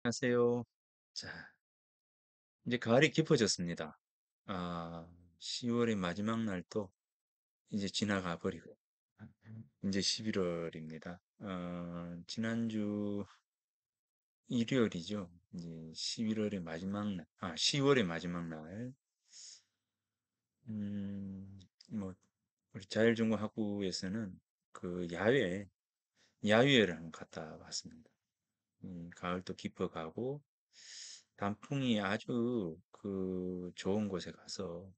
안녕하세요. 자, 이제 가을이 깊어졌습니다. 아, 10월의 마지막 날도 이제 지나가 버리고, 이제 11월입니다. 지난주 일요일이죠. 이제 11월의 마지막 날, 10월의 마지막 날, 음, 뭐, 우리 자율전공학부에서는 그 야유회를 한번 갔다 왔습니다. 가을도 깊어가고, 단풍이 아주 그 좋은 곳에 가서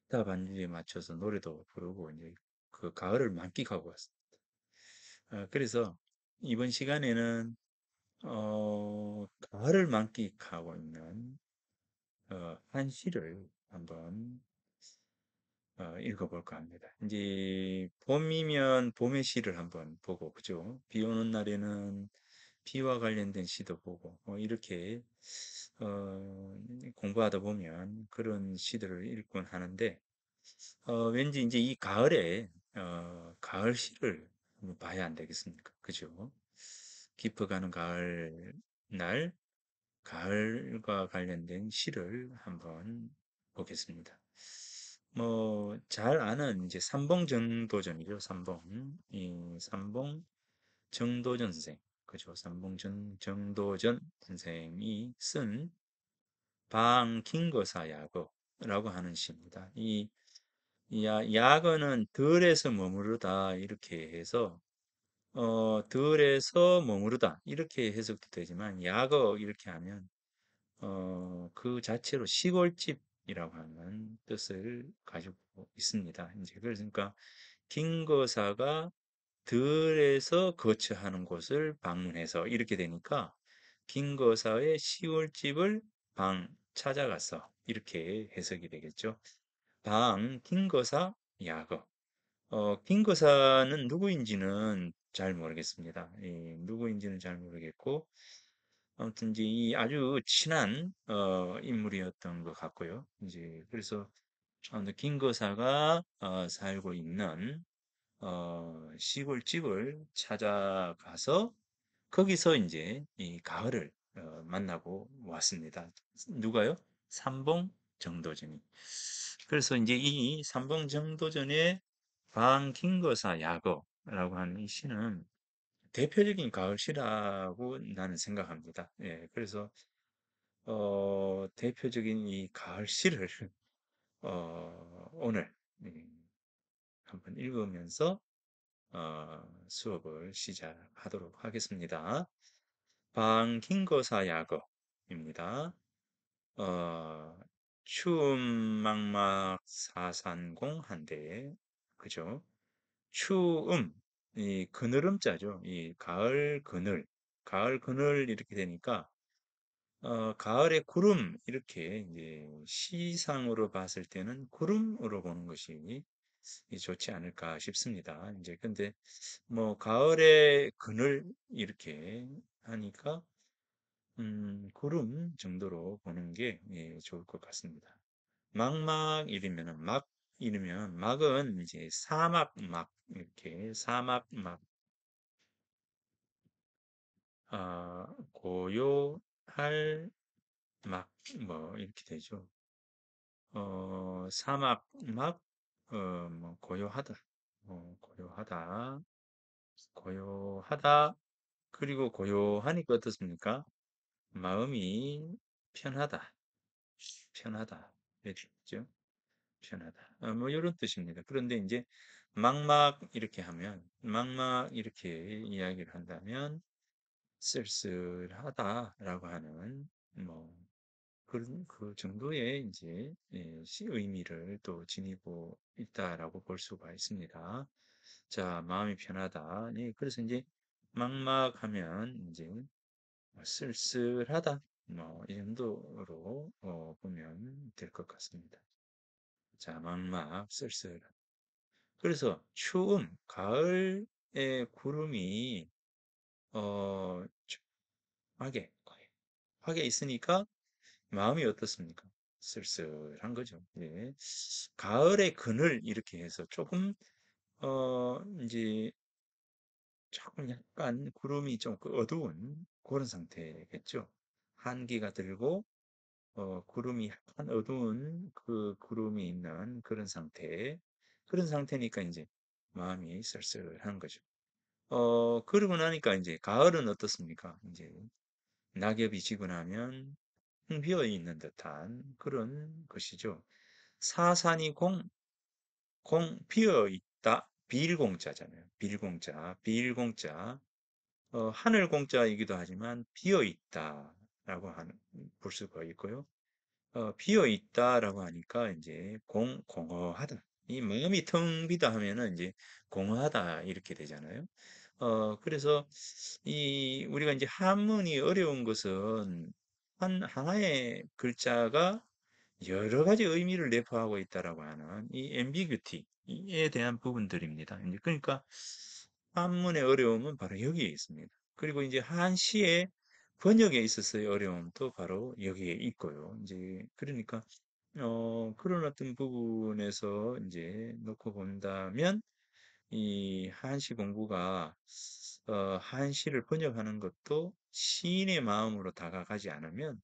기타 반주에 맞춰서 노래도 부르고 이제 그 가을을 만끽하고 왔습니다. 그래서 이번 시간에는 가을을 만끽하고 있는 한 시를 한번 읽어볼까 합니다. 이제 봄이면 봄의 시를 한번 보고, 그죠? 비 오는 날에는 비와 관련된 시도 보고, 이렇게 공부하다 보면 그런 시들을 읽곤 하는데, 왠지 이제 이 가을에 가을 시를 한번 봐야 안 되겠습니까? 그죠? 깊어가는 가을 날 가을과 관련된 시를 한번 보겠습니다. 뭐 잘 아는 이제 삼봉 정도전이죠. 삼봉. 이 삼봉 정도전 선생. 그죠? 정도전 선생이 쓴 방긴거사 야거라고 하는 시입니다. 야거는 들에서 머무르다 이렇게 해서 들에서 머무르다 이렇게 해석도 되지만 야거 이렇게 하면 그 자체로 시골집이라고 하는 뜻을 가지고 있습니다. 이제 그러니까 김거사가 들에서 거처하는 곳을 방문해서 이렇게 되니까 김거사의 시골집을 찾아가서 이렇게 해석이 되겠죠. 김거사 야거. 김거사는 누구인지는 잘 모르겠습니다. 누구인지는 잘 모르겠고 아무튼 이제 이 아주 친한 인물이었던 것 같고요. 이제 그래서 김거사가 살고 있는 시골집을 찾아가서 거기서 이제 이 가을을 만나고 왔습니다. 누가요? 삼봉 정도전이. 그래서 이제 이 삼봉 정도전의 방김거사 야거라고 하는 이 시는 대표적인 가을 시라고 나는 생각합니다. 예, 그래서 대표적인 이 가을 시를 오늘 한번 읽으면서 수업을 시작하도록 하겠습니다. 방김거사 야거입니다. 추운 막막 사산공 한데 그죠? 추움 이 그늘음자죠. 이 가을 그늘 이렇게 되니까 가을의 구름 이렇게 이제 시상으로 봤을 때는 구름으로 보는 것이 좋지 않을까 싶습니다. 이제 근데 뭐 가을의 그늘 이렇게 하니까 구름 정도로 보는 게 좋을 것 같습니다. 막 이러면 막은 이제 사막 막 이렇게 사막 막 고요할 막 뭐 이렇게 되죠. 사막 막 뭐 고요하다. 고요하다. 고요하다. 그리고 고요하니까 어떻습니까? 마음이 편하다. 편하다. 이렇게 죠 편하다. 뭐 이런 뜻입니다. 그런데 이제 막막 이렇게 하면 막막 이렇게 이야기를 한다면 쓸쓸하다라고 하는 뭐 그런 그 정도의 이제 의미를 또 지니고 있다라고 볼 수가 있습니다. 자, 마음이 편하다. 그래서 이제 막막하면 이제 쓸쓸하다. 뭐 이 정도로 보면 될 것 같습니다. 자, 막막 쓸쓸하다. 그래서 가을의 구름이 어, 하게 하게 있으니까 마음이 어떻습니까? 쓸쓸한 거죠. 예. 가을의 그늘 이렇게 해서 조금 이제 조금 약간 구름이 좀 그 어두운 그런 상태겠죠. 한기가 들고 구름이 한 어두운 그 구름이 있는 그런 상태. 그런 상태니까 이제 마음이 쓸쓸한 거죠. 그러고 나니까 이제 가을은 어떻습니까? 이제 낙엽이 지고 나면 텅 비어 있는 듯한 그런 것이죠. 사산이 공 비어 있다. 빌공자잖아요. 빌공자, 빌공자. 하늘 공자이기도 하지만 비어 있다라고 하는 볼 수가 있고요. 비어 있다라고 하니까 이제 공허하다. 이 마음이 텅 비다 하면은 이제 공허하다 이렇게 되잖아요. 그래서 이 우리가 이제 한문이 어려운 것은 하나의 글자가 여러 가지 의미를 내포하고 있다라고 하는 이 ambiguity에 대한 부분들입니다. 이제 그러니까 한문의 어려움은 바로 여기에 있습니다. 그리고 이제 한시의 번역에 있어서의 어려움도 바로 여기에 있고요. 이제 그러니까 그런 어떤 부분에서 이제 놓고 본다면 이 한시 공부가 한시를 번역하는 것도 시인의 마음으로 다가가지 않으면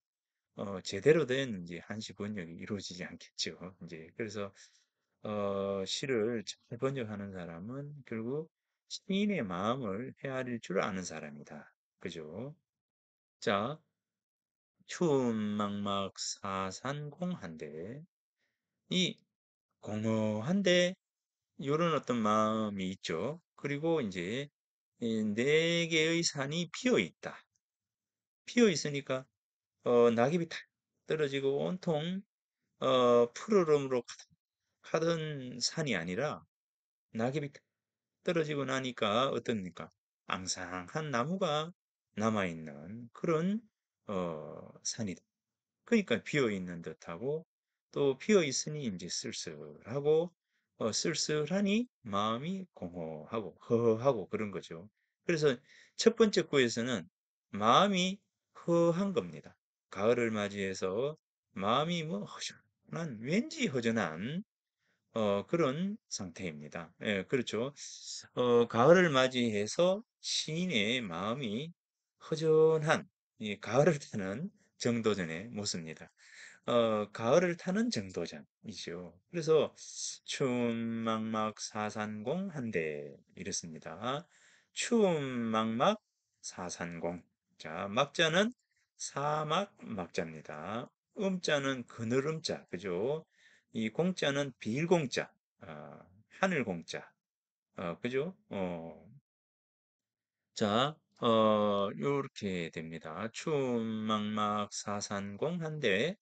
제대로 된 이제 한시 번역이 이루어지지 않겠죠. 이제 그래서 시를 잘 번역하는 사람은 결국 시인의 마음을 헤아릴 줄 아는 사람이다. 그죠? 자, 추운 막막 사산공한데 이 공허한데 이런 어떤 마음이 있죠. 그리고 이제 이 네 개의 산이 피어 있다. 피어 있으니까 낙엽이 탁 떨어지고 온통 푸르름으로 가득하던 산이 아니라 낙엽이 탁 떨어지고 나니까 어떻습니까? 앙상한 나무가 남아있는 그런 산이다. 그러니까 비어 있는 듯하고 또 비어 있으니 이제 쓸쓸하고 쓸쓸하니 마음이 공허하고 허허하고 그런 거죠. 그래서 첫 번째 구에서는 마음이 허한 겁니다. 가을을 맞이해서 마음이 뭐 허전한 왠지 허전한 그런 상태입니다. 예, 그렇죠. 가을을 맞이해서 시인의 마음이 허전한 이 가을을 타는 정도전의 모습입니다. 가을을 타는 정도전이죠. 그래서 추운막막 사산공 한대 이렇습니다. 추운막막 사산공. 자, 막자는 사막 막자입니다. 음자는 그늘음자, 그죠? 이 공자는 빌공자, 하늘 공자, 그죠? 자, 요렇게 됩니다. 추운막막 사산공 한데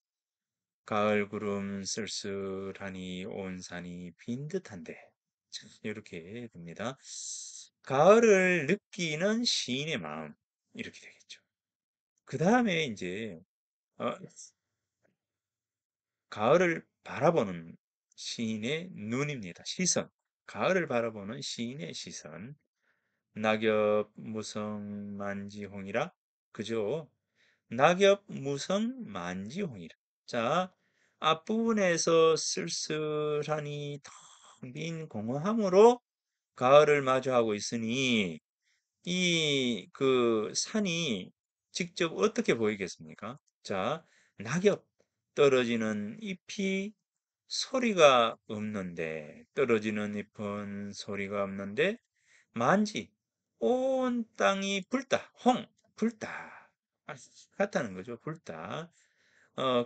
가을 구름 쓸쓸하니 온 산이 빈 듯한데 이렇게 됩니다. 가을을 느끼는 시인의 마음 이렇게 되겠죠. 그 다음에 이제 어, 가을을 바라보는 시인의 눈입니다. 시선. 가을을 바라보는 시인의 시선. 낙엽 무성 만지홍이라. 그죠? 낙엽 무성 만지홍이라. 자, 앞부분에서 쓸쓸하니 텅 빈 공허함으로 가을을 마주하고 있으니 이 그 산이 직접 어떻게 보이겠습니까? 자, 낙엽 떨어지는 잎이 소리가 없는데 떨어지는 잎은 소리가 없는데 만지 온 땅이 불다 불다 같다는 거죠. 불다.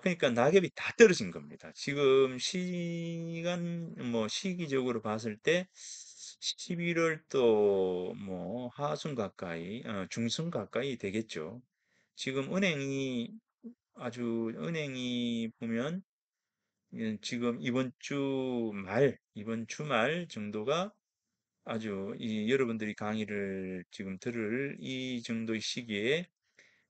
그러니까 낙엽이 다 떨어진 겁니다. 지금 시간 뭐 시기적으로 봤을 때 11월 또 뭐 하순 가까이 중순 가까이 되겠죠. 지금 은행이 보면 지금 이번 주말 정도가 아주 여러분들이 강의를 지금 들을 이 정도의 시기에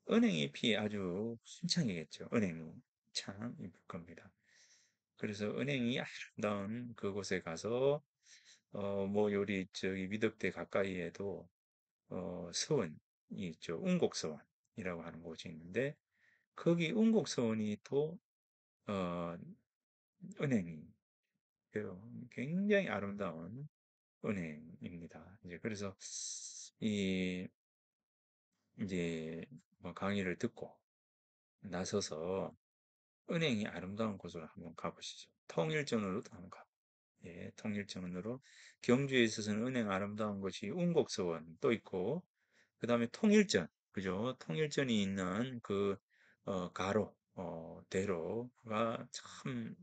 은행잎이 아주 한창이겠죠. 은행이 참 이쁠 겁니다. 그래서 은행이 아름다운 그곳에 가서 뭐 요리 저기 미덕대 가까이에도 서원이 있죠. 운곡서원이라고 하는 곳이 있는데 거기 운곡서원이 또 어, 은행이 굉장히 아름다운 은행입니다. 이제 그래서 이 이제 뭐 강의를 듣고 나서서 은행이 아름다운 곳으로 한번 가보시죠. 통일전으로도 한번 가. 예, 통일전으로 경주에 있어서는 은행 아름다운 곳이 운곡서원 또 있고 그 다음에 통일전, 그죠? 통일전이 있는 그 가로, 대로가 참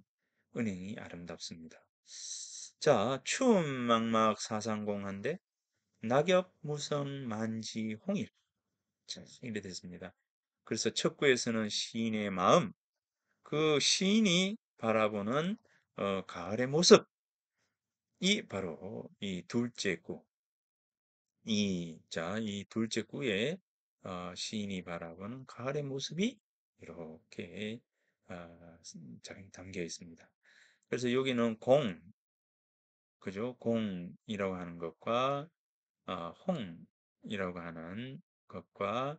은행이 아름답습니다. 자, 추운 막막 사상공한데 낙엽 무성 만지 홍일. 자, 이래 됐습니다. 그래서 첫 구에서는 시인의 마음, 그 시인이 바라보는 가을의 모습이 바로 이 둘째 구, 이 둘째 구에 시인이 바라보는 가을의 모습이 이렇게 잘 담겨 있습니다. 그래서 여기는 공, 그죠? 공이라고 하는 것과 홍이라고 하는 것과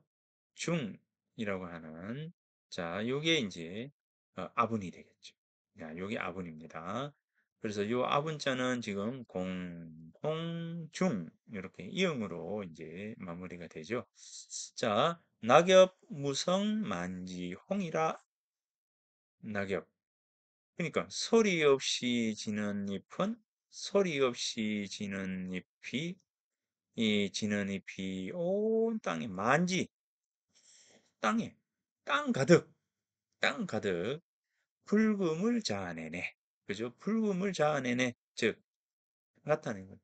중이라고 하는 자, 요게 이제 아분이 되겠죠. 자, 요게 아분입니다. 그래서 요 아분자는 지금 공, 홍, 중 이렇게 이음으로 이제 마무리가 되죠. 자, 낙엽, 무성, 만지, 홍이라 낙엽. 그러니까 소리 없이 지는 잎은 소리 없이 지는 잎이 이 지는 잎이 온 땅에 만지 땅에 땅 가득 붉음을 자아내네. 그죠? 붉음을 자아내네. 즉 나타낸 거예요.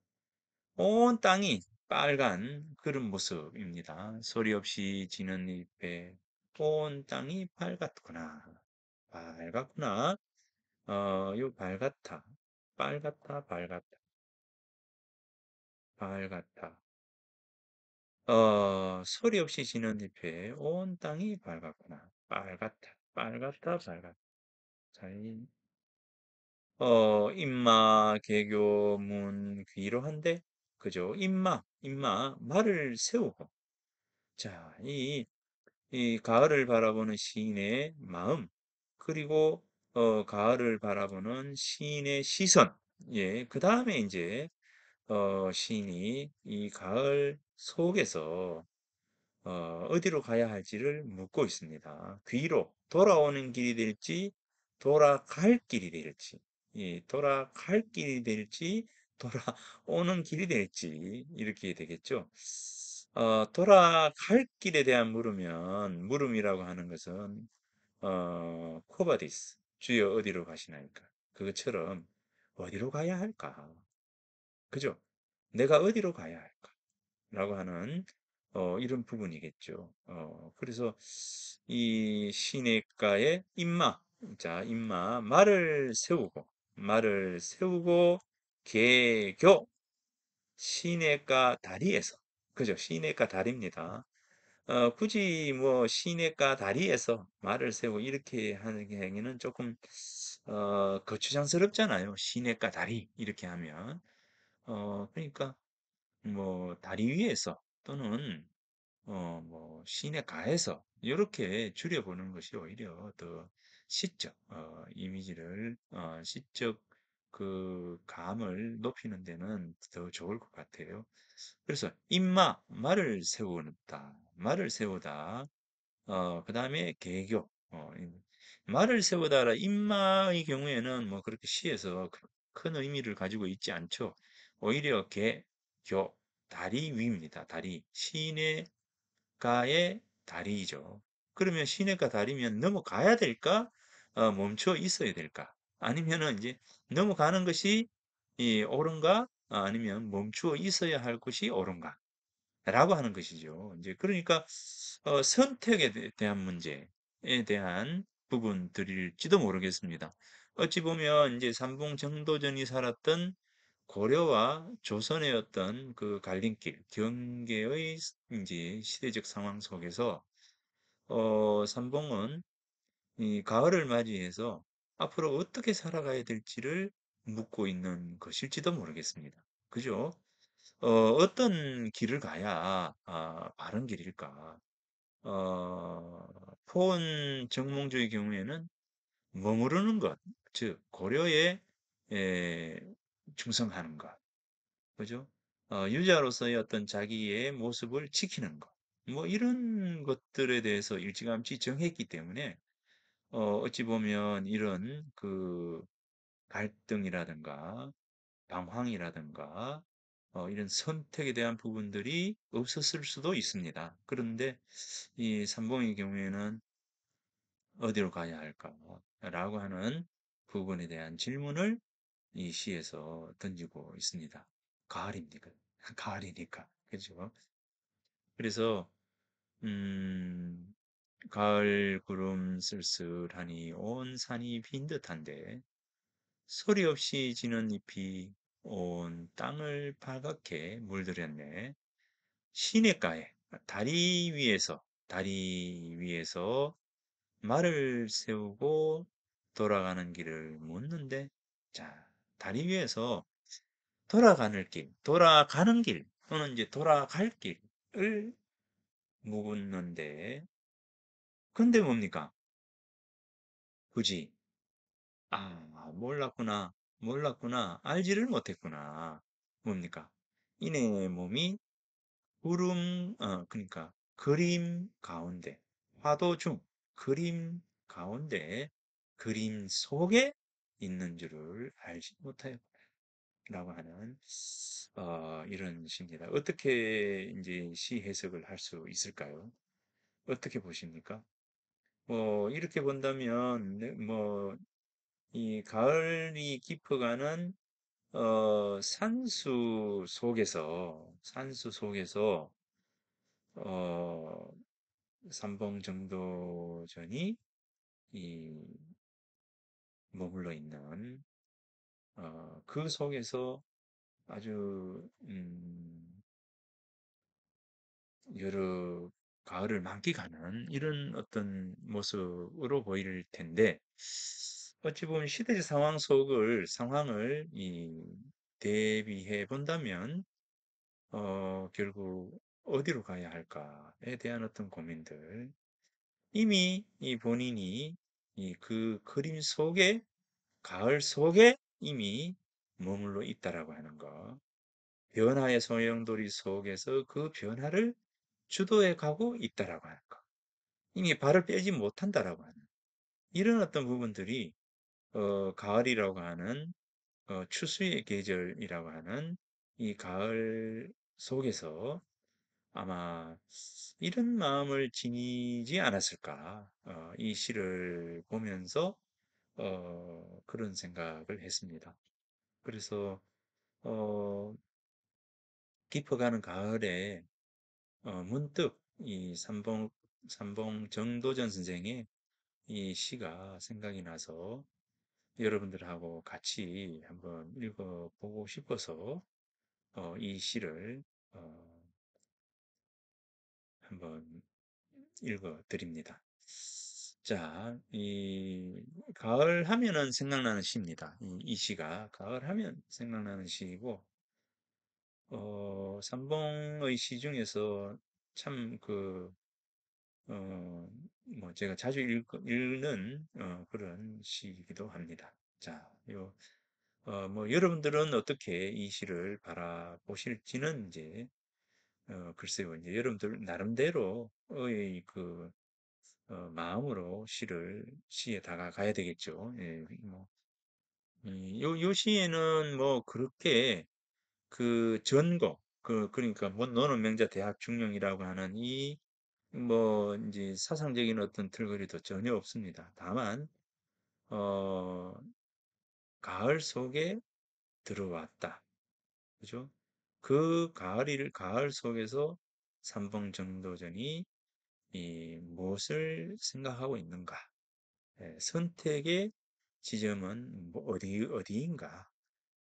온 땅이 빨간 그런 모습입니다. 소리 없이 지는 잎에 온 땅이 빨갛구나. 빨갛구나. 요 빨갛다. 빨갛다, 빨갛다, 빨갛다. 소리 없이 지는 잎에 온 땅이 밝았구나. 빨갛다, 빨갛다, 빨갛다. 자, 임마, 개교, 문, 귀로한데, 그죠? 임마, 말을 세우고. 자, 이 가을을 바라보는 시인의 마음, 그리고, 가을을 바라보는 시인의 시선. 예, 그 다음에 이제, 시인이 이 가을 속에서 어디로 가야 할지를 묻고 있습니다. 뒤로 돌아오는 길이 될지, 돌아갈 길이 될지, 예, 돌아갈 길이 될지, 돌아오는 길이 될지, 이렇게 되겠죠. 돌아갈 길에 대한 물음이라고 하는 것은, 코바디스, 주여 어디로 가시나이까? 그것처럼, 어디로 가야 할까? 그죠? 내가 어디로 가야 할까? 라고 하는 이런 부분이겠죠. 그래서 이 시냇가의 임마 말을 세우고 개교 시냇가 다리에서 그죠? 시냇가 다리입니다. 굳이 뭐 시냇가 다리에서 말을 세우고 이렇게 하는 행위는 조금 거추장스럽잖아요. 시냇가 다리 이렇게 하면 그러니까 뭐 다리 위에서 또는 뭐 시내가에서 이렇게 줄여보는 것이 오히려 더 시적 이미지를 시적 그 감을 높이는 데는 더 좋을 것 같아요. 그래서 말을 세우다 그다음에 개교 말을 세우다라 임마의 경우에는 뭐 그렇게 시에서 큰 의미를 가지고 있지 않죠. 오히려 교 다리 위입니다. 다리 시내가의 다리이죠. 그러면 시내가 다리면 넘어가야 될까? 멈춰 있어야 될까? 아니면은 이제 넘어가는 것이 옳은가? 아니면 멈추어 있어야 할 것이 옳은가? 라고 하는 것이죠. 이제 그러니까 선택에 대한 문제에 대한 부분들일지도 모르겠습니다. 어찌 보면 이제 삼봉 정도전이 살았던 고려와 조선의 어떤 그 갈림길, 경계의 이제 시대적 상황 속에서 삼봉은 이 가을을 맞이해서 앞으로 어떻게 살아가야 될지를 묻고 있는 것일지도 모르겠습니다. 그죠? 어떤 길을 가야 바른 길일까? 포원 정몽주의 경우에는 머무르는 것, 즉 고려에 에, 충성하는 것, 그죠? 유자로서의 어떤 자기의 모습을 지키는 것. 뭐 이런 것들에 대해서 일찌감치 정했기 때문에 어찌 보면 이런 그 갈등이라든가 방황이라든가 이런 선택에 대한 부분들이 없었을 수도 있습니다. 그런데 이 삼봉의 경우에는 어디로 가야 할까라고 하는 부분에 대한 질문을 이 시에서 던지고 있습니다. 가을입니까? 가을이니까. 그죠? 그래서, 음, 가을 구름 쓸쓸하니 온 산이 빈 듯한데 소리 없이 지는 잎이 온 땅을 발갛게 물들였네. 시냇가에 다리 위에서 말을 세우고 돌아가는 길을 묻는데, 자, 다리 위에서 돌아가는 길, 또는 이제 돌아갈 길을 묻는데, 근데 뭡니까? 굳이, 몰랐구나, 알지를 못했구나. 뭡니까? 이내 몸이 그러니까 그림 가운데, 화도 중, 그림 가운데, 그림 속에 있는 줄을 알지 못하였 라고 하는, 이런 시입니다. 어떻게 이제 시 해석을 할 수 있을까요? 어떻게 보십니까? 이렇게 본다면, 네, 이 가을이 깊어가는, 산수 속에서, 어, 삼봉정도전이 이 머물러 있는 그 속에서 아주 여러 가을을 만끽하는 이런 어떤 모습으로 보일 텐데 어찌 보면 시대적 상황을 대비해 본다면 결국 어디로 가야 할까에 대한 어떤 고민들 이미 이 본인이 이 그 그림 속에 가을 속에 이미 머물러 있다라고 하는 거. 변화의 소용돌이 속에서 그 변화를 주도해 가고 있다라고 하는 거. 이미 발을 빼지 못한다라고 하는 이런 어떤 부분들이 가을이라고 하는 추수의 계절이라고 하는 이 가을 속에서 아마 이런 마음을 지니지 않았을까. 이 시를 보면서 그런 생각을 했습니다. 그래서 어, 깊어가는 가을에 문득 이 삼봉 정도전 선생의 이 시가 생각이 나서 여러분들하고 같이 한번 읽어보고 싶어서 이 시를 어, 한번 읽어드립니다. 자, 이 가을 하면은 생각나는 시입니다. 이 시가 가을 하면 생각나는 시이고 삼봉의 시 중에서 참 어, 제가 자주 읽는 그런 시이기도 합니다. 자, 여러분들은 어떻게 이 시를 바라보실지는 이제, 글쎄요, 이제 여러분들 나름대로의 마음으로 시에 다가가야 되겠죠. 예, 요 시에는 그렇게 그러니까 너는 명자 대학 중령이라고 하는 이제 사상적인 어떤 틀거리도 전혀 없습니다. 다만 어 가을 속에 들어왔다. 그죠? 그 가을 속에서 삼봉정도전이 이 무엇을 생각하고 있는가? 선택의 지점은 어디인가?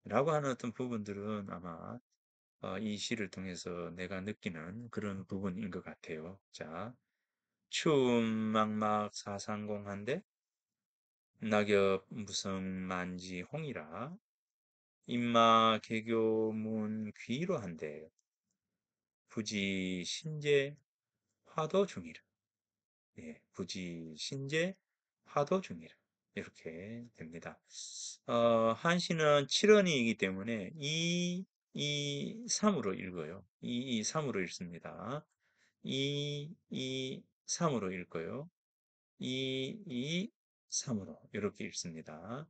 라고 하는 어떤 부분들은 아마 이 시를 통해서 내가 느끼는 그런 부분인 것 같아요. 자, 추움 막막 사상공한데 낙엽 무성만지 홍이라 임마 개교문 귀로한데 부지 신제 화도 중이라. 예, 부지 신제 화도 중이라. 이렇게 됩니다. 한시는 7원이기 때문에 2, 3으로 읽어요. 2, 3으로 읽습니다. 3으로 읽고요. 3으로 이렇게 읽습니다.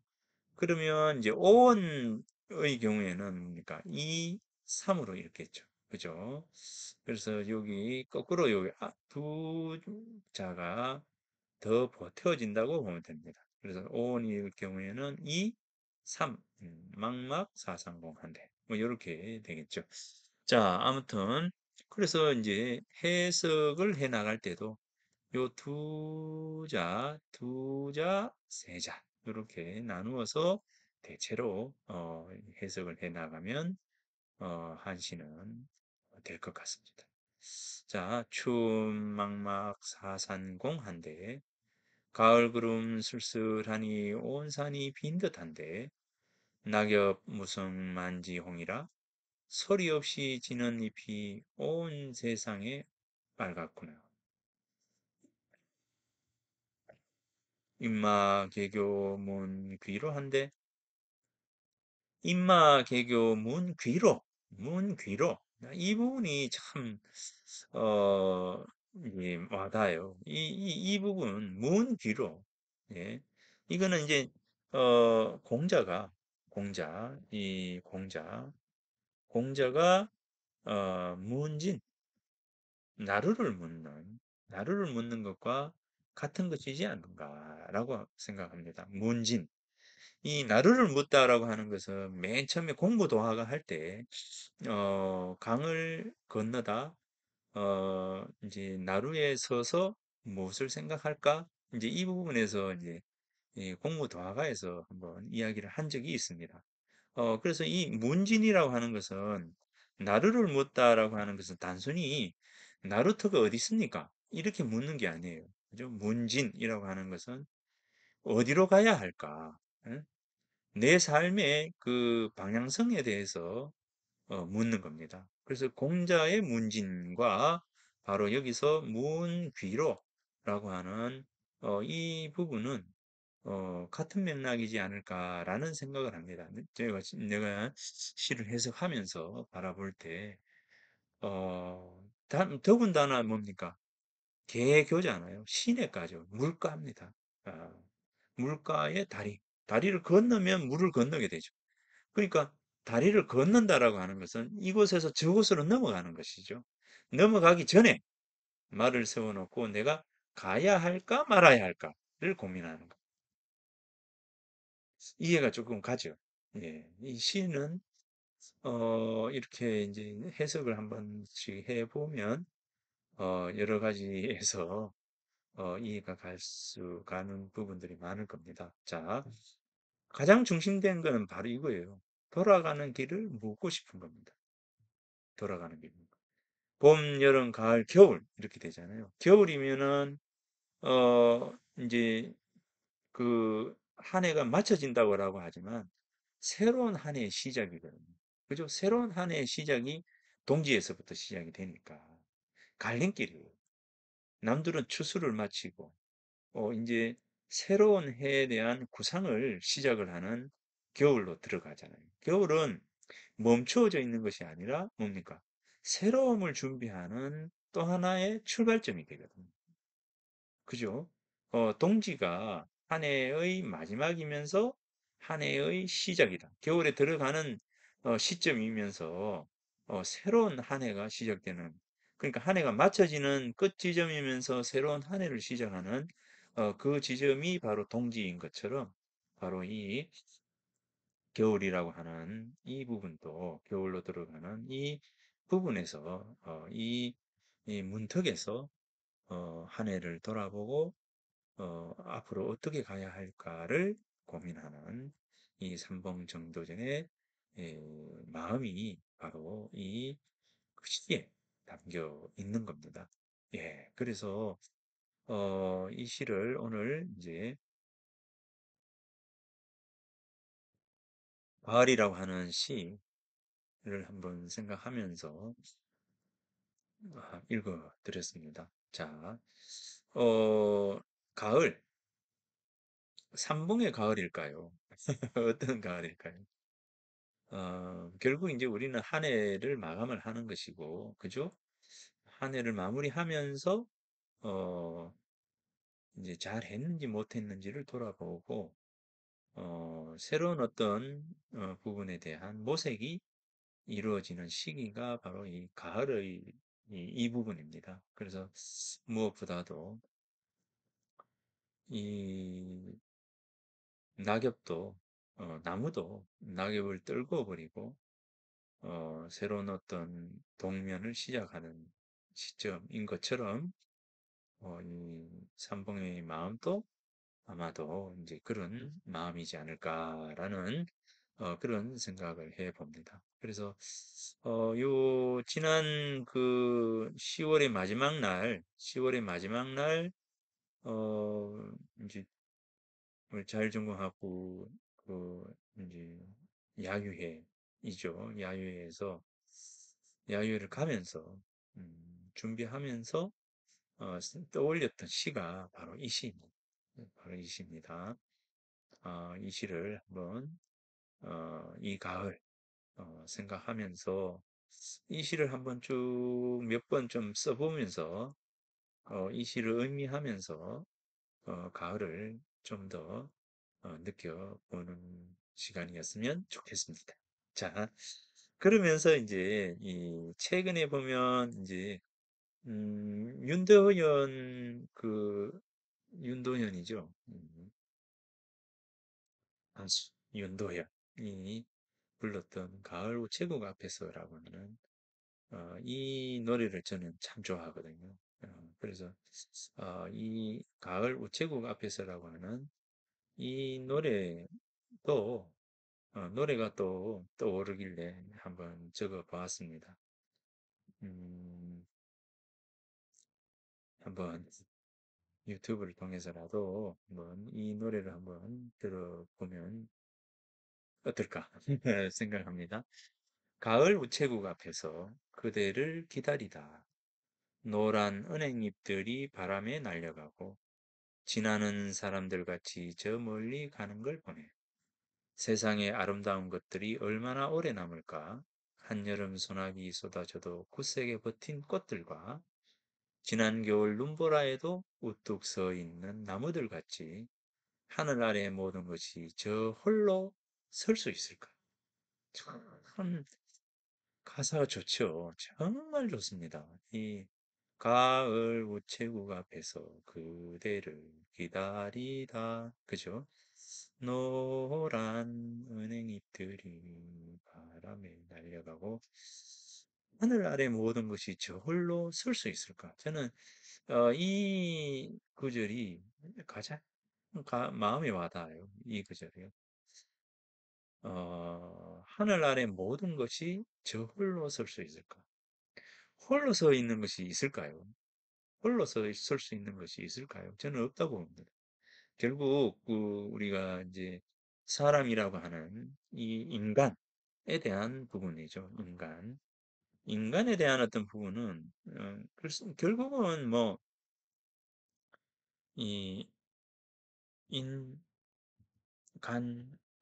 그러면 이제 오원의 경우에는 뭡니까? 3으로 읽겠죠. 그죠? 그래서 여기 거꾸로 여기 두 자가 더 버텨진다고 보면 됩니다. 그래서 오원일 경우에는 3, 막막 430 한대. 뭐 이렇게 되겠죠. 자, 아무튼 그래서 이제 해석을 해 나갈 때도 요 두 자, 세 자 이렇게 나누어서 대체로 해석을 해 나가면 한시는 될 것 같습니다. 자, 춤막막 사산공 한데 가을 구름 쓸쓸하니 온 산이 빈 듯한데 낙엽 무성만지홍이라 소리 없이 지는 잎이 온 세상에 빨갛구나. 임마 개교 문 귀로 한데 임마 개교 문 귀로 이 부분이 참 예, 와닿아요. 이 부분 문 귀로 예 이거는 이제 공자가 공자가 문진 나루를 묻는 것과 같은 것이지 않는가라고 생각합니다. 문진 이 나루를 묻다라고 하는 것은 맨 처음에 공부 도하가 할 때, 강을 건너다, 이제 나루에 서서 무엇을 생각할까? 이제 이 부분에서 이제 이 공부 도하가에서 한번 이야기를 한 적이 있습니다. 그래서 이 문진이라고 하는 것은 나루를 묻다라고 하는 것은 단순히 나루터가 어디 있습니까? 이렇게 묻는 게 아니에요. 그죠? 문진이라고 하는 것은 어디로 가야 할까? 예? 내 삶의 그 방향성에 대해서 묻는 겁니다. 그래서 공자의 문진과 바로 여기서 문귀로라고 하는 이 부분은 같은 맥락이지 않을까라는 생각을 합니다. 내가 시를 해석하면서 바라볼 때, 더군다나 뭡니까? 개교잖아요. 시내가죠. 물가입니다. 아, 물가의 다리를 건너면 물을 건너게 되죠. 그러니까 다리를 건넌다라고 하는 것은 이곳에서 저곳으로 넘어가는 것이죠. 넘어가기 전에 말을 세워놓고 내가 가야 할까 말아야 할까를 고민하는 것. 이해가 조금 가죠. 예, 이 시는 이렇게 이제 해석을 한 번씩 해보면 여러 가지에서 이해가 가는 부분들이 많을 겁니다. 자, 가장 중심된 거는 바로 이거예요. 돌아가는 길을 묻고 싶은 겁니다. 돌아가는 길. 봄, 여름, 가을, 겨울 이렇게 되잖아요. 겨울이면은 이제 그 한 해가 맞춰진다고 하지만 새로운 한 해의 시작이거든요. 그죠? 새로운 한 해의 시작이 동지에서부터 시작이 되니까 갈림길이에요. 남들은 추수를 마치고 이제 새로운 해에 대한 구상을 시작을 하는 겨울로 들어가잖아요. 겨울은 멈추어져 있는 것이 아니라 뭡니까? 새로움을 준비하는 또 하나의 출발점이 되거든요. 그죠? 동지가 한 해의 마지막이면서 한 해의 시작이다. 겨울에 들어가는 시점이면서 새로운 한 해가 시작되는 그러니까 한 해가 맞춰지는 끝 지점이면서 새로운 한 해를 시작하는 그 지점이 바로 동지인 것처럼 바로 이 겨울이라고 하는 이 부분도 겨울로 들어가는 이 부분에서 이 문턱에서 한 해를 돌아보고 앞으로 어떻게 가야 할까를 고민하는 이 삼봉정도전의 마음이 바로 이 시에 담겨 있는 겁니다. 예, 그래서 이 시를 오늘 이제 가을이라고 하는 시를 한번 생각하면서 읽어 드렸습니다. 자, 어, 가을, 삼봉의 가을일까요? 어떤 가을일까요? 결국 이제 우리는 한 해를 마감을 하는 것이고, 그죠? 한 해를 마무리하면서 어, 이제 잘 했는지 못했는지를 돌아보고 새로운 어떤 부분에 대한 모색이 이루어지는 시기가 바로 이 가을의 이 부분입니다. 그래서 무엇보다도 이 낙엽도 나무도 낙엽을 떨궈 버리고 새로운 어떤 동면을 시작하는 시점인 것처럼 이 삼봉의 마음도 아마도 이제 그런 마음이지 않을까라는 그런 생각을 해 봅니다. 그래서 요 지난 그 10월의 마지막 날, 10월의 마지막 날 이제 자율전공하고 그 이제 야유회이죠. 야유회에서 야유회를 가면서 준비하면서 떠올렸던 시가 바로 이 시입니다. 바로 이 시입니다. 이 시를 한번 이 가을 생각하면서 이 시를 한번 쭉 몇 번 좀 써보면서 이 시를 의미하면서 가을을 좀 더 느껴보는 시간이었으면 좋겠습니다. 자, 그러면서 이제 이 최근에 보면 이제 윤도현 윤도현이죠. 가수 윤도현이 불렀던 가을 우체국 앞에서라고 하는 이 노래를 저는 참 좋아하거든요. 그래서 이 가을 우체국 앞에서라고 하는 이 노래도 노래가 또 떠오르길래 한번 적어 보았습니다. 음, 한번 유튜브를 통해서라도 한번 이 노래를 한번 들어보면 어떨까 생각합니다. 가을 우체국 앞에서 그대를 기다리다. 노란 은행잎들이 바람에 날려가고 지나는 사람들 같이 저 멀리 가는 걸 보네. 세상의 아름다운 것들이 얼마나 오래 남을까? 한여름 소나기 쏟아져도 굳세게 버틴 꽃들과 지난 겨울 눈보라에도 우뚝 서 있는 나무들 같이 하늘 아래 모든 것이 저 홀로 설 수 있을까? 참 가사가 좋죠. 정말 좋습니다. 이 가을 우체국 앞에서 그대를 기다리다. 그죠? 노란 은행잎들이 바람에 날려가고 하늘 아래 모든 것이 저 홀로 설 수 있을까? 저는 이 구절이 가장 마음에 와닿아요. 이 구절이요. 하늘 아래 모든 것이 저 홀로 설 수 있을까? 홀로 서 있는 것이 있을까요? 홀로 설 수 있는 것이 있을까요? 저는 없다고 봅니다. 결국 그 우리가 이제 사람이라고 하는 이 인간에 대한 부분이죠. 인간. 인간에 대한 어떤 부분은 결국은 뭐 이 인간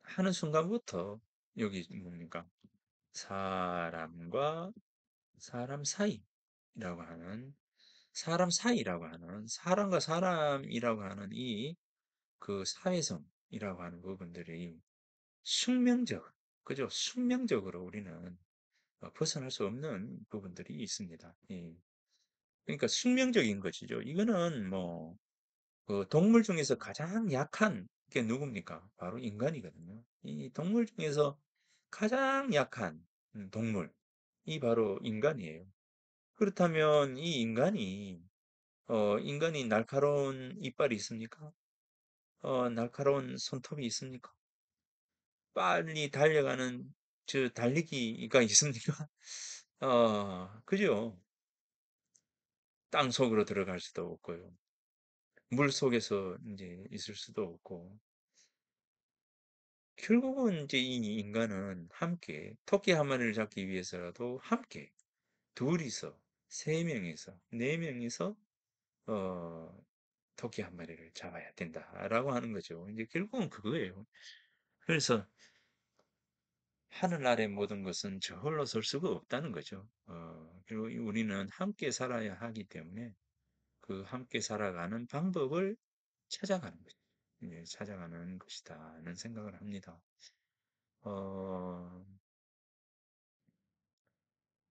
하는 순간부터 여기 뭡니까? 사람과 사람 사이라고 하는 사람과 사람이라고 하는 이 그 사회성이라고 하는 부분들이 숙명적, 그죠? 숙명적으로 우리는 벗어날 수 없는 부분들이 있습니다. 예. 그러니까 숙명적인 것이죠. 이거는 뭐, 그 동물 중에서 가장 약한 게 누굽니까? 바로 인간이거든요. 이 동물 중에서 가장 약한 동물, 이 바로 인간이에요. 그렇다면 이 인간이 날카로운 이빨이 있습니까? 날카로운 손톱이 있습니까? 빨리 달려가는 저 달리기가 있습니까? 그죠? 땅 속으로 들어갈 수도 없고요. 물 속에서 이제 있을 수도 없고. 결국은 이제 이 인간은 함께 토끼 한 마리를 잡기 위해서라도 함께 둘이서 세 명이서 네 명이서 어, 토끼 한 마리를 잡아야 된다라고 하는 거죠. 이제 결국은 그거예요. 그래서 하늘 아래 모든 것은 저홀로 설 수가 없다는 거죠. 그리고 우리는 함께 살아야 하기 때문에 그 함께 살아가는 방법을 찾아가는 거죠. 예, 찾아가는 것이다는 생각을 합니다. 어,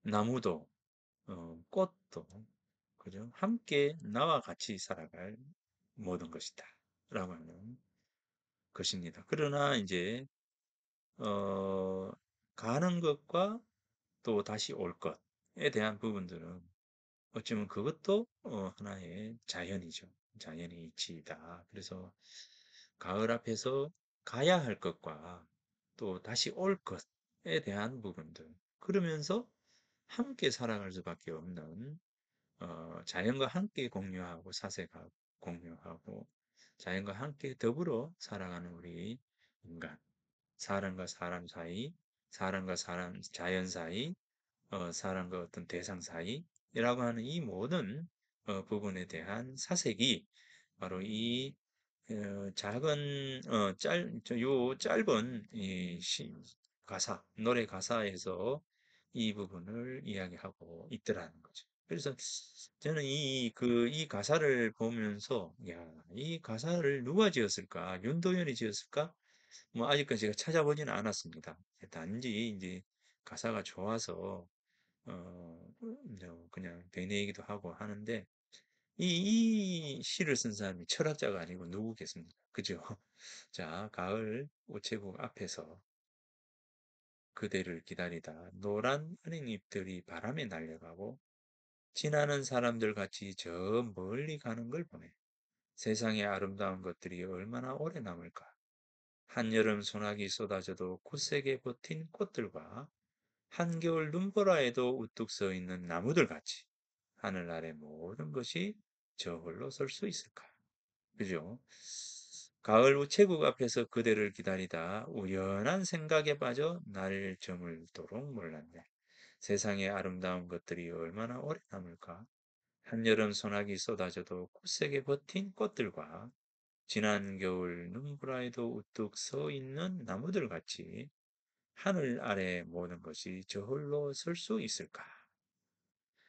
나무도, 꽃도, 그죠? 함께 나와 같이 살아갈 모든 것이다. 라고 하는 것입니다. 그러나 이제, 어, 가는 것과 또 다시 올 것에 대한 부분들은 어쩌면 그것도 하나의 자연이죠. 자연의 이치이다. 그래서 가을 앞에서 가야 할 것과 또 다시 올 것에 대한 부분들. 그러면서 함께 살아갈 수밖에 없는 자연과 함께 공유하고 사색하고 공유하고 자연과 함께 더불어 살아가는 우리 인간. 사람과 사람 사이, 사람과 사람, 자연 사이, 사람과 어떤 대상 사이라고 하는 이 모든 부분에 대한 사색이 바로 이 작은 요 짧은 이 가사, 노래 가사에서 이 부분을 이야기하고 있더라는 거죠. 그래서 저는 이 가사를 보면서, 야, 이 가사를 누가 지었을까? 윤도현이 지었을까? 뭐, 아직까지 제가 찾아보지는 않았습니다. 단지 이제 가사가 좋아서, 그냥 되뇌이기도 하고 하는데, 이 시를 쓴 사람이 철학자가 아니고 누구겠습니까? 그죠? 자, 가을 우체국 앞에서 그대를 기다리다 노란 은행잎들이 바람에 날려가고 지나는 사람들 같이 저 멀리 가는 걸 보네. 세상의 아름다운 것들이 얼마나 오래 남을까? 한여름 소나기 쏟아져도 굳세게 버틴 꽃들과 한겨울 눈보라에도 우뚝 서 있는 나무들 같이 하늘 아래 모든 것이 저 홀로 설 수 있을까? 그죠? 가을 우체국 앞에서 그대를 기다리다 우연한 생각에 빠져 날 저물도록 몰랐네. 세상의 아름다운 것들이 얼마나 오래 남을까? 한여름 소나기 쏟아져도 굳세게 버틴 꽃들과 지난 겨울 눈보라에도 우뚝 서 있는 나무들 같이 하늘 아래 모든 것이 저홀로 설 수 있을까?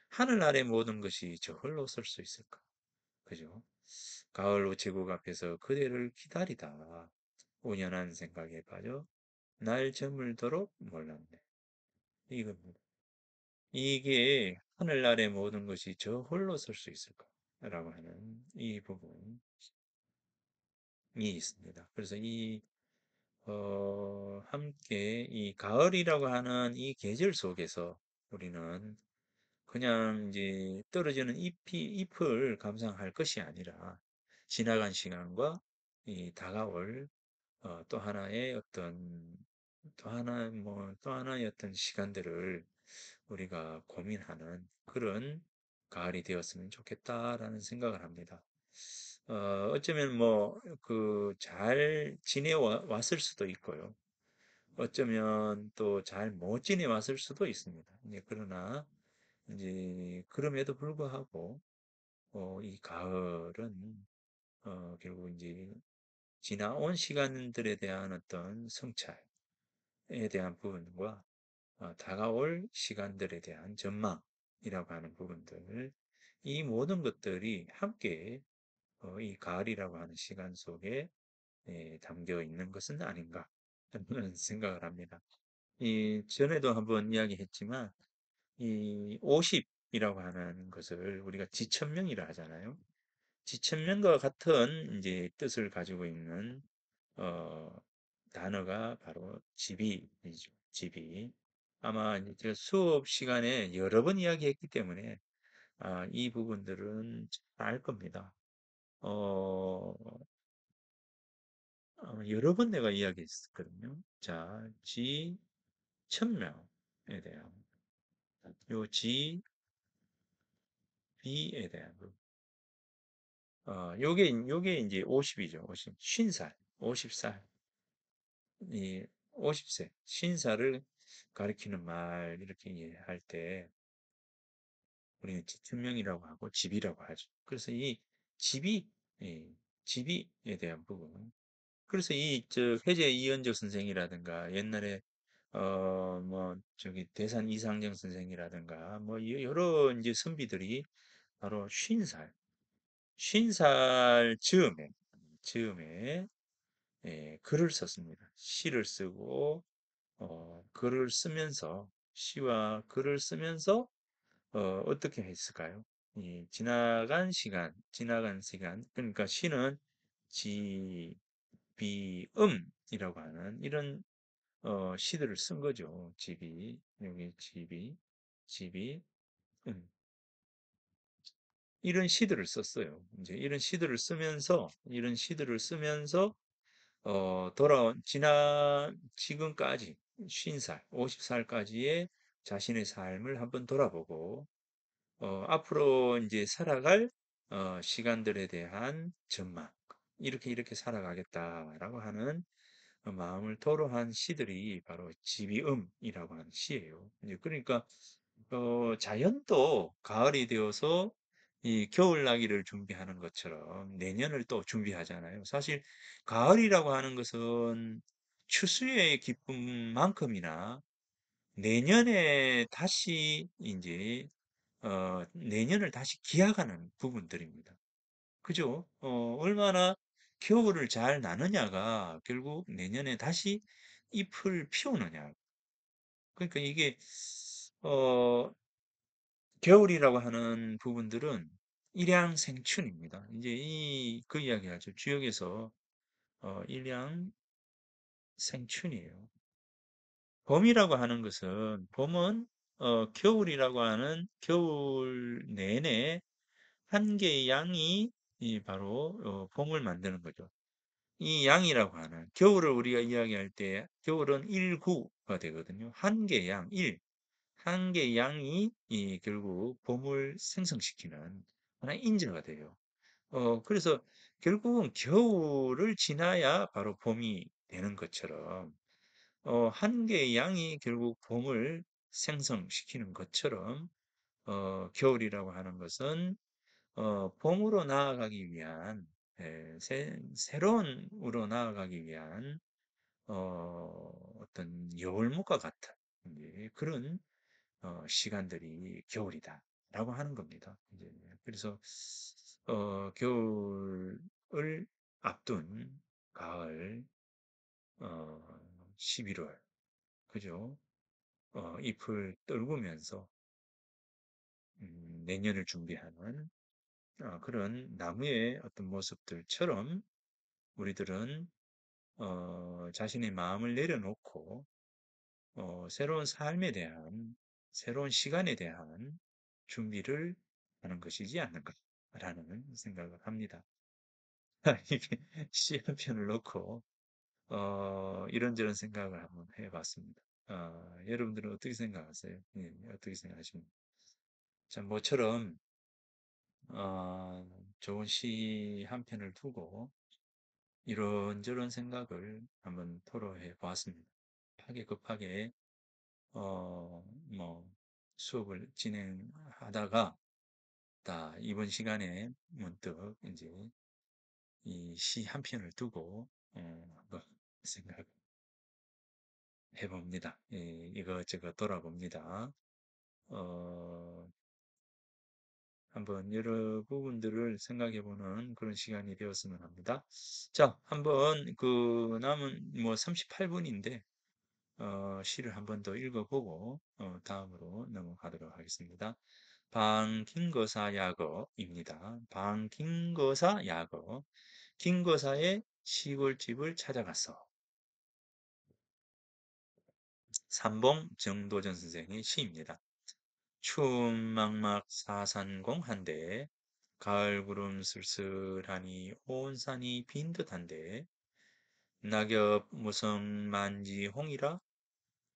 하늘 아래 모든 것이 저홀로 설 수 있을까? 그죠? 가을 우체국 앞에서 그대를 기다리다 우연한 생각에 빠져 날 저물도록 몰랐네. 이겁니다. 이게 하늘 아래 모든 것이 저 홀로 설 수 있을까? 라고 하는 이 부분이 있습니다. 그래서 함께 이 가을이라고 하는 이 계절 속에서 우리는 그냥 이제 떨어지는 잎을 감상할 것이 아니라 지나간 시간과 이 다가올 또 하나의 어떤 또 하나의 어떤 시간들을 우리가 고민하는 그런 가을이 되었으면 좋겠다라는 생각을 합니다. 어쩌면 뭐 잘 지내왔을 수도 있고요. 어쩌면 또 잘 못 지내왔을 수도 있습니다. 예, 그러나 이제 그럼에도 불구하고 이 가을은 결국 이제 지나온 시간들에 대한 어떤 성찰에 대한 부분과 다가올 시간들에 대한 전망이라고 하는 부분들, 이 모든 것들이 함께 이 가을이라고 하는 시간 속에 담겨 있는 것은 아닌가 하는 생각을 합니다. 이 전에도 한번 이야기했지만 이 50이라고 하는 것을 우리가 지천명이라 하잖아요. 지천명과 같은 이제 뜻을 가지고 있는 어, 단어가 바로 집이죠. 집이. 아마 이제 제가 수업 시간에 여러 번 이야기했기 때문에 이 부분들은 잘 알 겁니다. 어, 여러 번 내가 이야기했었거든요. 자, 천명에 대한 요 비에 대한 부분. 요게 이제 50이죠. 50. 50살. 50살. 이 50세. 신사를 가리키는 말 이렇게 이해할 때 우리는 지천명이라고 하고 집이라고 하죠. 그래서 이 집이 예, 집이에 대한 부분. 그래서 저 회재 이현적 선생이라든가 옛날에 저기 대산 이상정 선생이라든가 뭐 여러 이제 선비들이 바로 50살, 50살 즈음에 예, 글을 썼습니다. 시를 쓰고 글을 쓰면서 시와 글을 쓰면서 어떻게 했을까요? 이 지나간 시간, 그러니까 시는 지비음이라고 하는 이런 시들을 쓴 거죠. 여기 집이, 음. 이런 시들을 썼어요. 이제 이런 시들을 쓰면서, 지금까지, 50살, 50살까지의 자신의 삶을 한번 돌아보고, 앞으로 이제 살아갈, 시간들에 대한 전망, 이렇게 살아가겠다라고 하는 마음을 토로한 시들이 바로 지비음이라고 하는 시예요. 이제 그러니까 자연도 가을이 되어서 이 겨울나기를 준비하는 것처럼 내년을 또 준비하잖아요. 사실 가을이라고 하는 것은 추수의 기쁨만큼이나 내년에 다시 이제 내년을 다시 기약하는 부분들입니다. 그죠? 얼마나 겨울을 잘 나느냐가 결국 내년에 다시 잎을 피우느냐. 그러니까 이게 어 겨울이라고 하는 부분들은 일양생춘입니다. 이제 그 이야기하죠. 주역에서 일양생춘이에요. 봄이라고 하는 것은 겨울이라고 하는 겨울 내내 한 개의 양이 이 바로 봄을 만드는 거죠. 이 양이라고 하는 겨울을 우리가 이야기할 때 겨울은 일구가 되거든요. 한 개의 양, 한 개의 양이 결국 봄을 생성시키는 하나의 인재가 돼요. 그래서 결국은 겨울을 지나야 바로 봄이 되는 것처럼 한 개의 양이 결국 봄을 생성시키는 것처럼 겨울이라고 하는 것은 봄으로 나아가기 위한 새로운으로 나아가기 위한 어떤 여울목과 같은 이제 그런 시간들이 겨울이다라고 하는 겁니다. 이제 그래서 겨울을 앞둔 가을 11월 그죠? 잎을 떨구면서 내년을 준비하는 그런 나무의 어떤 모습들처럼 우리들은 자신의 마음을 내려놓고 새로운 삶에 대한 새로운 시간에 대한 준비를 하는 것이지 않는가라는 생각을 합니다. 이게 시 한 편을 놓고 이런저런 생각을 한번 해봤습니다. 여러분들은 어떻게 생각하세요? 예, 어떻게 생각하십니까? 자, 모처럼 어, 좋은 시 한 편을 두고 이런저런 생각을 한번 토로해 보았습니다. 급하게 뭐 수업을 진행하다가 이번 시간에 문득 이제 이 시 한 편을 두고 한번 생각해 봅니다. 이것저것 돌아봅니다. 어, 한번 여러 부분들을 생각해 보는 그런 시간이 되었으면 합니다. 자, 한번 그 남은 뭐 38분인데 시를 한번 더 읽어보고 다음으로 넘어가도록 하겠습니다. 방김거사 야거입니다. 방김거사 야거. 김거사의 시골집을 찾아갔어. 삼봉 정도전 선생의 시입니다. 추운 막막 사산공한데 가을 구름 쓸쓸하니 온 산이 빈 듯한데 낙엽 무성만지홍이라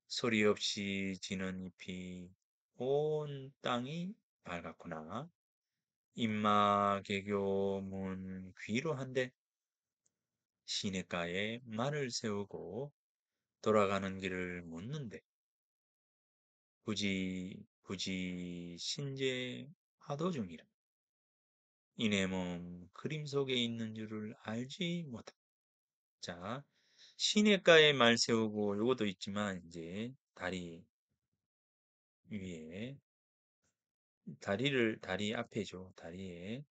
소리 없이 지는 잎이 온 땅이 밝았구나. 임마개교 문 귀로한데 시냇가에 말을 세우고 돌아가는 길을 묻는데 부지 신재 화도 중이라 이내 몸 그림 속에 있는 줄을 알지 못하. 자, 시냇가에 말 세우고 요것도 있지만 이제 다리 위에 다리 앞에죠. 다리에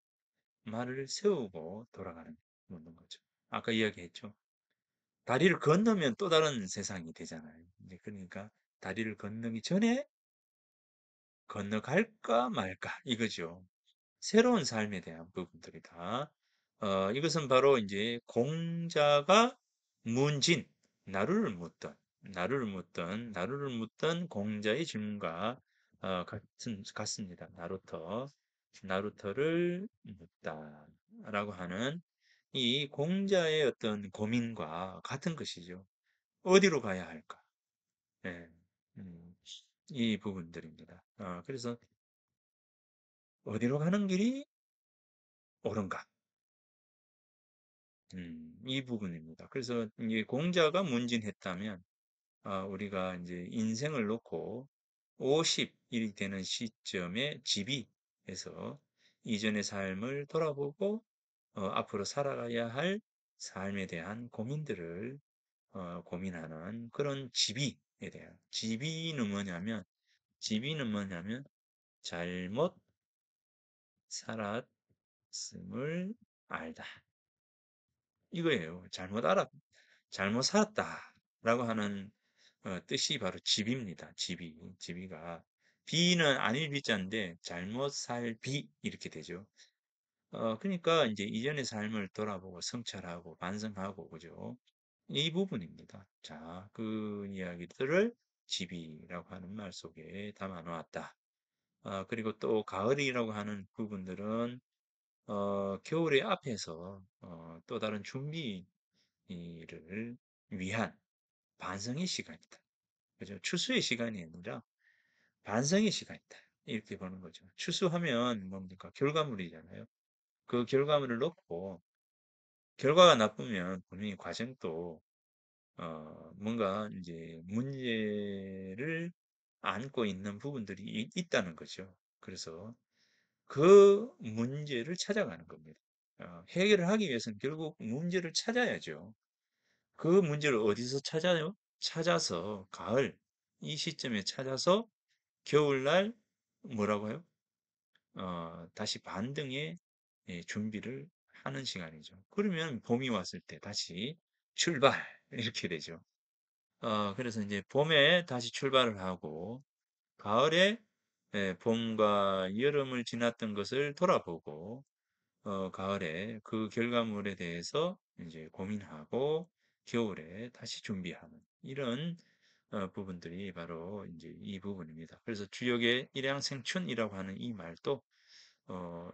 말을 세우고 돌아가는 묻는 거죠. 아까 이야기했죠. 다리를 건너면 또 다른 세상이 되잖아요. 이제 그러니까 다리를 건너기 전에 건너갈까 말까 이거죠. 새로운 삶에 대한 부분들이다. 이것은 바로 이제 공자가 문진, 나루를 묻던 공자의 질문과 같습니다. 나루터를 묻다라고 하는 이 공자의 어떤 고민과 같은 것이죠. 어디로 가야 할까? 예, 음, 이 부분들입니다. 그래서 어디로 가는 길이 옳은가? 이 부분입니다. 그래서 이제 공자가 문진했다면 우리가 이제 인생을 놓고 50일이 되는 시점에 집이해서 이전의 삶을 돌아보고 앞으로 살아가야 할 삶에 대한 고민들을 고민하는 그런 집이에 대한 집이는 뭐냐면 잘못 살았음을 알다. 이거예요. 잘못 살았다라고 하는 뜻이 바로 집입니다. 집이가 비는 아닐 비자인데 잘못 살 비 이렇게 되죠. 그러니까 이제 이전의 삶을 돌아보고 성찰하고 반성하고 그죠? 이 부분입니다. 자, 그 이야기들을 집이라고 하는 말 속에 담아 놓았다. 그리고 또 가을이라고 하는 부분들은 겨울의 앞에서 또 다른 준비를 위한 반성의 시간이다. 그죠? 추수의 시간이 아니라 반성의 시간이다. 이렇게 보는 거죠. 추수하면 뭡니까? 결과물이잖아요. 그 결과물을 놓고 결과가 나쁘면 분명히 과정도 뭔가 이제 문제를 안고 있는 부분들이 있다는 거죠. 그래서 그 문제를 찾아가는 겁니다. 해결을 하기 위해서는 결국 문제를 찾아야죠. 그 문제를 어디서 찾아요? 찾아서 가을 이 시점에 찾아서 겨울날 뭐라고요? 다시 반등의 준비를 하는 시간이죠. 그러면 봄이 왔을 때 다시 출발 이렇게 되죠. 그래서 이제 봄에 다시 출발을 하고 가을에 봄과 여름을 지났던 것을 돌아보고 가을에 그 결과물에 대해서 이제 고민하고 겨울에 다시 준비하는 이런 부분들이 바로 이제 이 부분입니다. 그래서 주역의 일양생춘이라고 하는 이 말도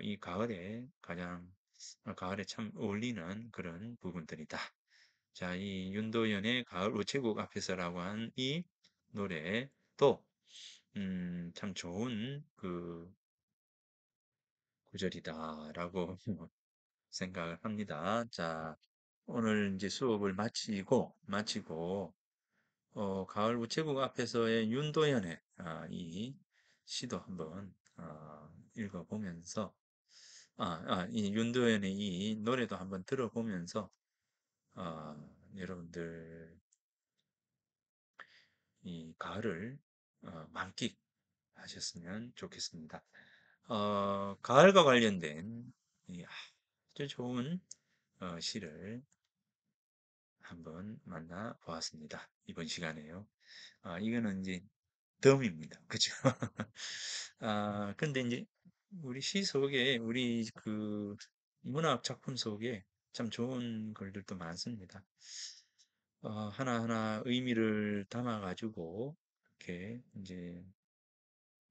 이 가을에 참 어울리는 그런 부분들이다. 자, 이 윤도현의 가을 우체국 앞에서라고 한 이 노래도 참 좋은 그 구절이다라고 생각을 합니다. 자, 오늘 이제 수업을 마치고 가을 우체국 앞에서의 윤도현의 이 시도 한번 읽어보면서 이 윤도현의 이 노래도 한번 들어보면서 여러분들 이 가을을 만끽하셨으면 좋겠습니다. 가을과 관련된 이 아주 좋은 시를 한번 만나 보았습니다. 이번 시간에요. 이거는 이제 덤입니다. 그죠? 근데 이제 우리 시 속에, 우리 그 문학 작품 속에 참 좋은 글들도 많습니다. 하나하나 의미를 담아가지고 이렇게 이제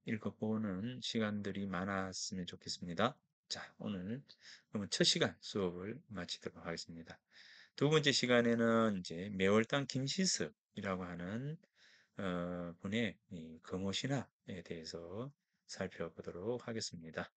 읽어보는 시간들이 많았으면 좋겠습니다. 자, 오늘 그러면 첫 시간 수업을 마치도록 하겠습니다. 두 번째 시간에는 이제 매월당 김시습이라고 하는 분의 이 금오신화에 대해서 살펴보도록 하겠습니다.